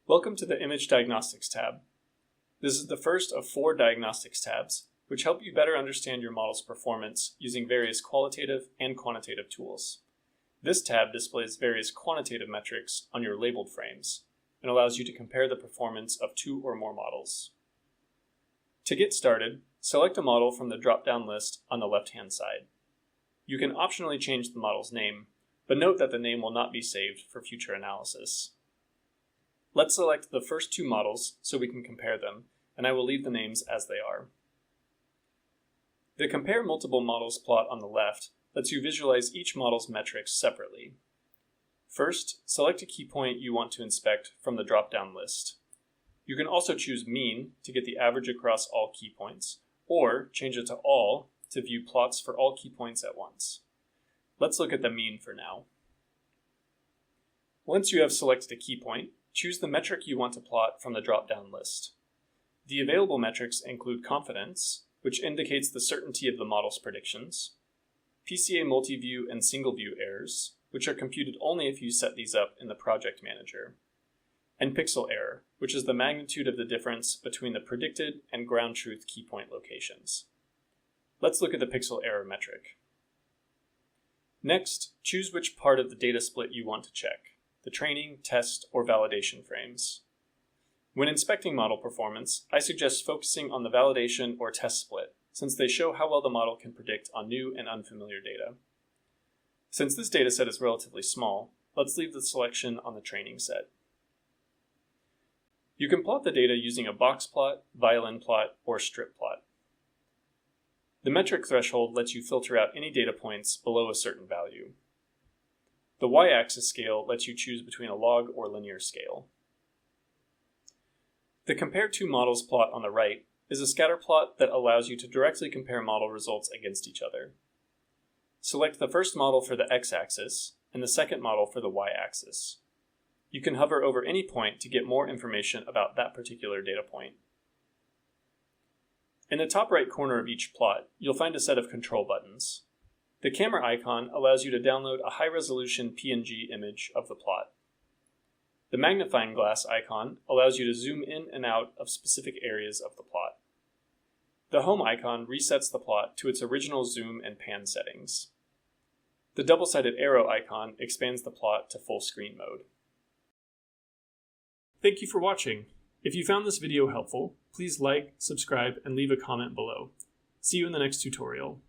Welcome to the Image Diagnostics tab. This is the first of 4 Diagnostics tabs, which help you better understand your model's performance using various qualitative and quantitative tools. This tab displays various quantitative metrics on your labeled frames and allows you to compare the performance of 2 or more models. To get started, select a model from the drop-down list on the left-hand side. You can optionally change the model's name, but note that the name will not be saved for future analysis. Let's select the first 2 models so we can compare them, and I will leave the names as they are. The Compare Multiple Models plot on the left lets you visualize each model's metrics separately. First, select a key point you want to inspect from the drop-down list. You can also choose Mean to get the average across all key points, or change it to All to view plots for all key points at once. Let's look at the mean for now. Once you have selected a key point, choose the metric you want to plot from the drop-down list. The available metrics include confidence, which indicates the certainty of the model's predictions, PCA multi-view and single-view errors, which are computed only if you set these up in the project manager, and pixel error, which is the magnitude of the difference between the predicted and ground truth key point locations. Let's look at the pixel error metric. Next, choose which part of the data split you want to check, the training, test, or validation frames. When inspecting model performance, I suggest focusing on the validation or test split, since they show how well the model can predict on new and unfamiliar data. Since this dataset is relatively small, let's leave the selection on the training set. You can plot the data using a box plot, violin plot, or strip plot. The metric threshold lets you filter out any data points below a certain value. The y-axis scale lets you choose between a log or linear scale. The Compare 2 Models plot on the right is a scatter plot that allows you to directly compare model results against each other. Select the first model for the x-axis and the second model for the y-axis. You can hover over any point to get more information about that particular data point. In the top right corner of each plot, you'll find a set of control buttons. The camera icon allows you to download a high-resolution PNG image of the plot. The magnifying glass icon allows you to zoom in and out of specific areas of the plot. The home icon resets the plot to its original zoom and pan settings. The double-sided arrow icon expands the plot to full screen mode. Thank you for watching. If you found this video helpful, please like, subscribe, and leave a comment below. See you in the next tutorial.